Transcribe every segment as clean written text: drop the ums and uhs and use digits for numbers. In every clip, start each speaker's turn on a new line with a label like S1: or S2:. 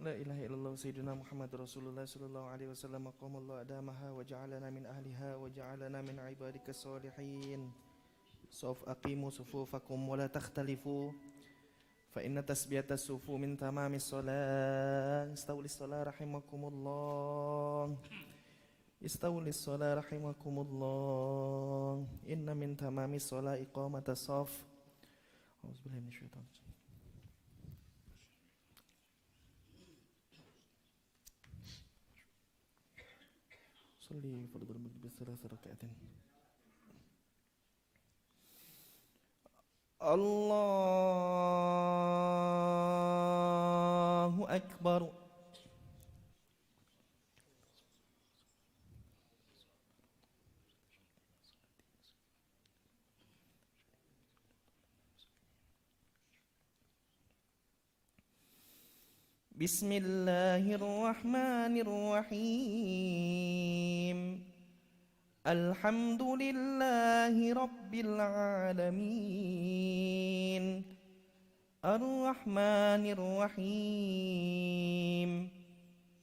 S1: لا إله إلا الله سيدنا محمد رسول الله صلى الله عليه وسلم قام الله أدامها وجعلنا من أهلها وجعلنا من عبادك الصالحين. صف أقيموا صفوفكم ولا تختلفوا فإن تسبية الصفوف من تمام الصلاة. استووا للصلاة رحمكم الله. استووا للصلاة رحمكم الله. إن من تمام الصلاة إقامة الصف. أعوذ بالله من الشيطان الرجيم. صلي فرض المغرب بثلاث ركعات. الله أكبر. بسم الله الرحمن الرحيم. الحمد لله رب العالمين الرحمن الرحيم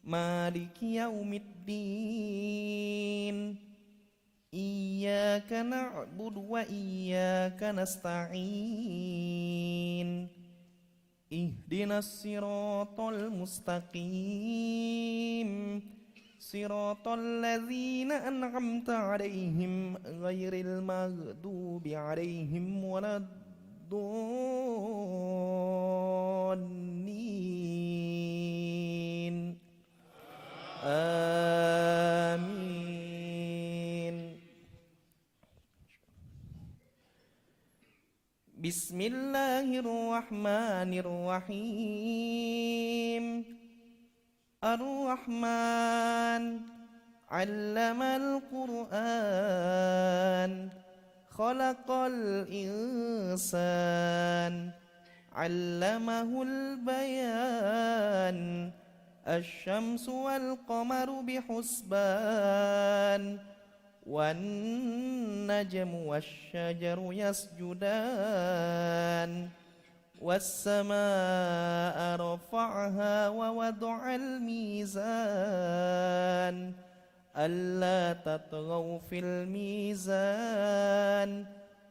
S1: مالك يوم الدين إياك نعبد وإياك نستعين اهدنا الصراط المستقيم صراط الذين أنعمت عليهم غير المغضوب عليهم ولا الضالين آمين. بسم الله الرحمن الرحيم. الرحمن علم القرآن خلق الإنسان علمه البيان الشمس والقمر بحسبان والنجم والشجر يسجدان والسماء رفعها ووضع الميزان ألا تطغوا في الميزان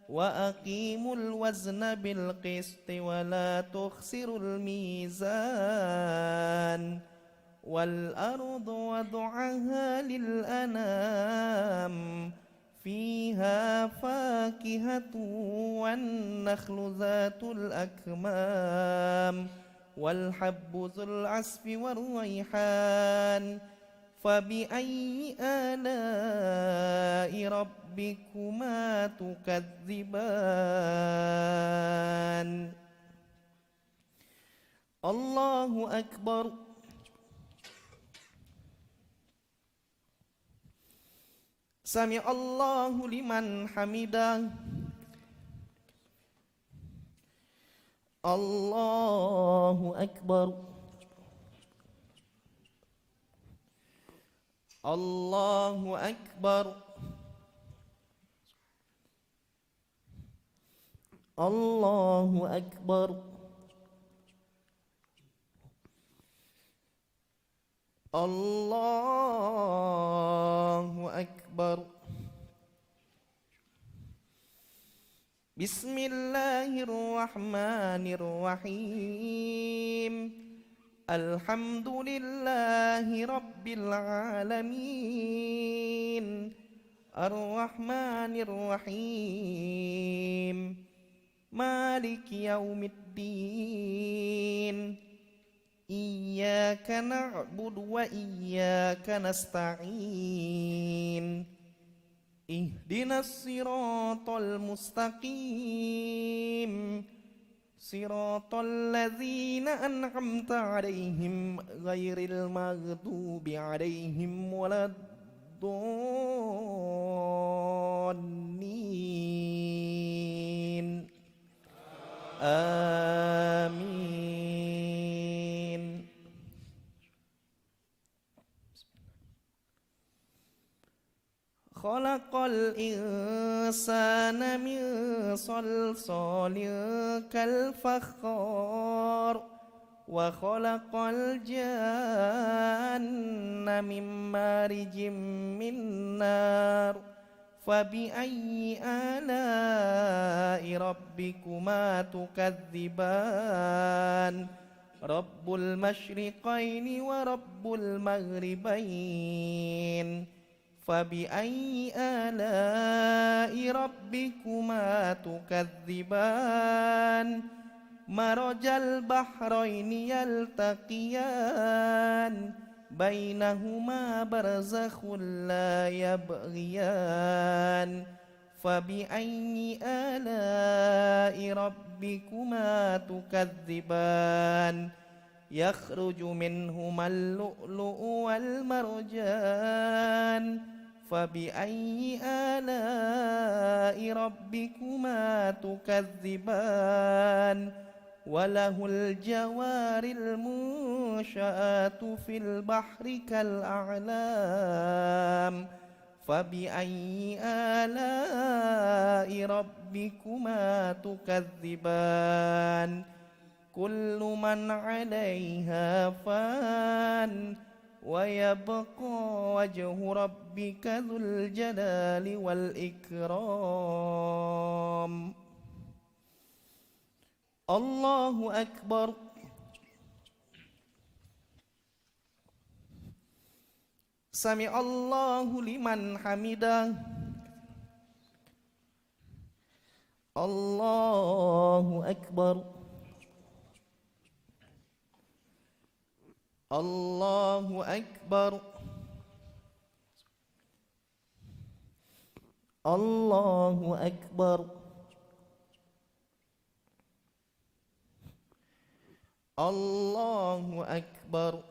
S1: وأقيموا الوزن بالقسط ولا تخسروا الميزان والأرض وضعها للأنام فيها فاكهة والنخل ذات الأكمام والحب ذو العصف والريحان فبأي آلاء ربكما تكذبان. الله أكبر. سمع الله لمن حمده. الله أكبر. الله أكبر. الله أكبر. الله أكبر. بسم الله الرحمن الرحيم. الحمد لله رب العالمين الرحمن الرحيم مالك يوم الدين إياك نعبد وإياك نستعين اهدنا الصراط المستقيم صراط الذين أنعمت عليهم غير المغضوب عليهم ولا الضالين آمين. خلق الإنسان من صلصال كالفخار وخلق الجن من مارج من نار فبأي آلاء ربكما تكذبان رب المشرقين ورب المغربين فبأي آلاء ربكما تكذبان مرج البحرين يلتقيان بينهما برزخ لا يبغيان فبأي آلاء ربكما تكذبان يخرج منهما اللؤلؤ والمرجان فبأي آلاء ربكما تكذبان وله الجوار المنشآت في البحر كالأعلام فبأي آلاء ربكما تكذبان كل من عليها فان ويبقى وجه ربك ذو الجلال والإكرام الله أكبر سمع الله لمن حمده الله أكبر الله أكبر الله أكبر الله أكبر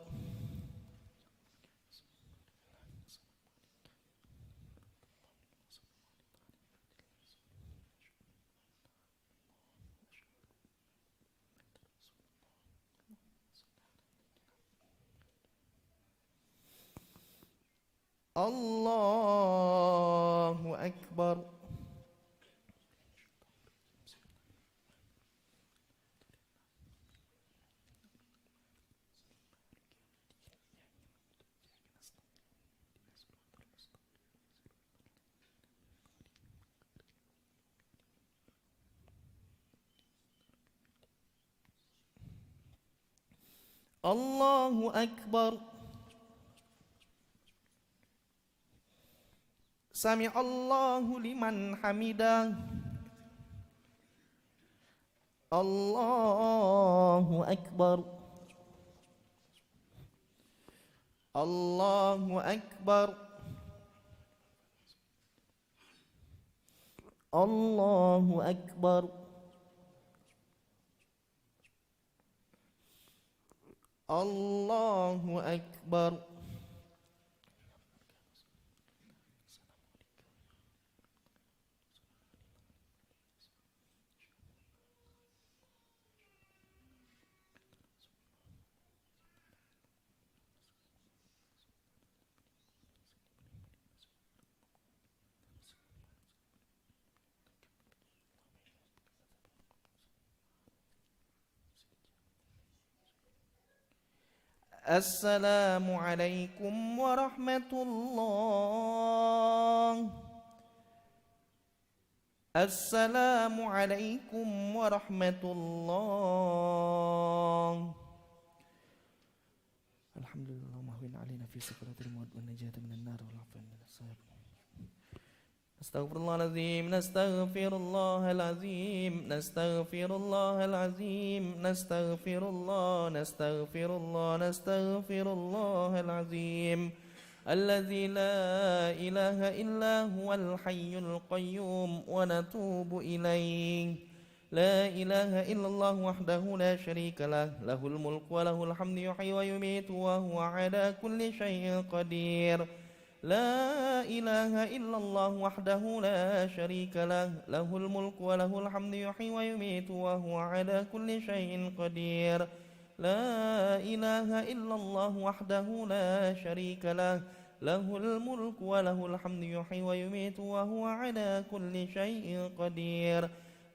S1: الله أكبر الله أكبر سمع الله لمن حمده الله أكبر الله أكبر الله أكبر الله أكبر السلام عليكم ورحمة الله السلام عليكم ورحمة الله الحمد لله اللهم هون علينا في سكرات الموت والنجاة من النار والعفو من الصائب نستغفر الله العظيم نستغفر الله العظيم نستغفر الله العظيم نستغفر الله نستغفر الله نستغفر الله العظيم الذي لا إله إلا هو الحي القيوم ونتوب إليه لا إله إلا الله وحده لا شريك له له الملك وله الحمد يحيي ويميت وهو على كل شيء قدير لا إله إلا الله وحده لا شريك له له الملك وله الحمد يحيي ويميت وهو على كل شيء قدير لا إله إلا الله وحده لا شريك له له الملك وله الحمد يحيي ويميت وهو على كل شيء قدير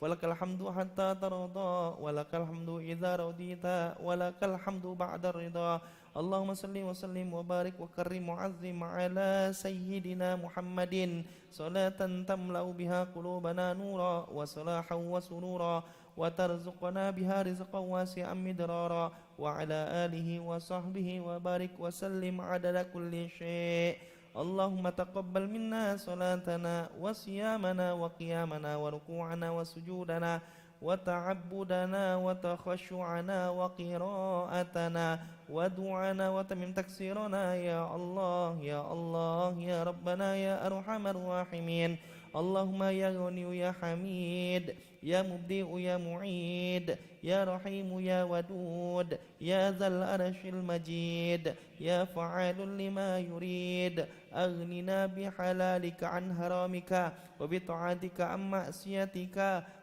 S1: فلك الحمد حتى ترضى ولك الحمد إذا رضيت ولك الحمد بعد الرضا اللهم صل وسلم وبارك وكرم وعظم على سيدنا محمد صلاة تملأ بها قلوبنا نورا وصلاحا وسرورا وترزقنا بها رزقا واسعا مدرارا وعلى آله وصحبه وبارك وسلم عدد كل شيء اللهم تقبل منا صلاتنا وصيامنا وقيامنا وركوعنا وسجودنا وتعبدنا وتخشعنا وقراءتنا ودعانا وتمم تكسيرنا يا الله يا الله يا ربنا يا أرحم الراحمين اللهم يا غني يا حميد يا مبدئ يا معيد يا رحيم يا ودود يا ذا العرش المجيد يا فعال لما يريد أغننا بحلالك عن حرامك وبطاعتك عن معصيتك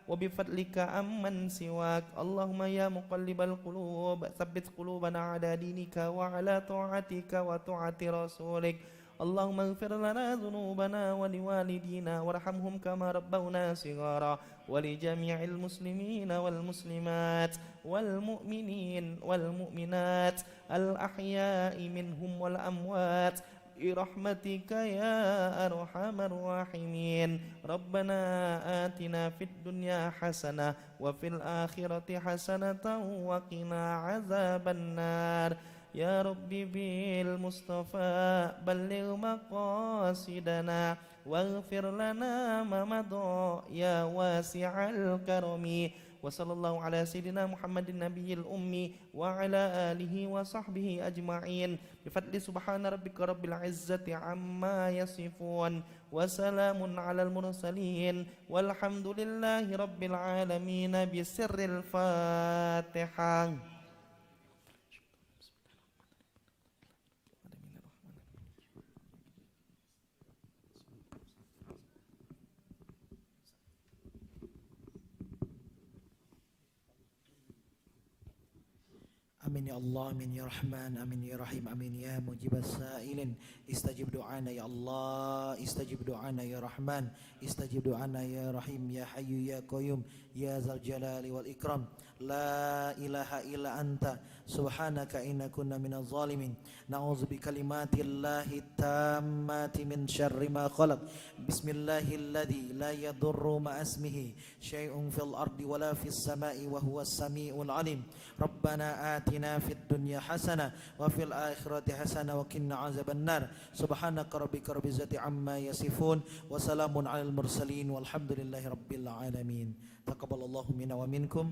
S1: وبفضلك عمن سواك اللهم يا مقلب القلوب ثبت قلوبنا على دينك وعلى طاعتك وطاعة رسولك اللهم اغفر لنا ذنوبنا ولوالدينا وارحمهم كما ربونا صغارا ولجميع المسلمين والمسلمات والمؤمنين والمؤمنات الأحياء منهم والأموات برحمتك يا أرحم الراحمين ربنا آتنا في الدنيا حسنة وفي الآخرة حسنة وقنا عذاب النار يا ربي بالمصطفى بلغ مقاصدنا واغفر لنا ما مضى يا واسع الكرم وصلى الله على سيدنا محمد النبي الأمي وعلى آله وصحبه أجمعين بفضل سبحان ربك رب العزة عما يصفون وسلام على المرسلين والحمد لله رب العالمين بسر الفاتحة.
S2: Amin ya Allah, amin ya Rahman, amin ya Rahim, amin ya mujib as-sa'ilin. Istajib du'ana ya Allah, istajib du'ana ya Rahman, istajib du'ana ya Rahim, ya Hayyu ya Qayyum, ya Zal Jalali wal Ikram. La ilaha illa anta subhanaka inna kunna minaz zalimin. Na'udzu bi kalimatillahi tammati min syarri ma khalaq. Bismillahilladzi la yadurru ma ismihi syai'un fil ardi wala fis sama'i wa huwas samiul alim. Rabbana atina fid dunya hasanah wa fil akhirati hasanah wa qina azabannar. Subhanaka rabbika rabbil izzati amma yasifun wa salamun alal mursalin walhamdulillahi rabbil alamin. Taqabbalallahu minna wa minkum.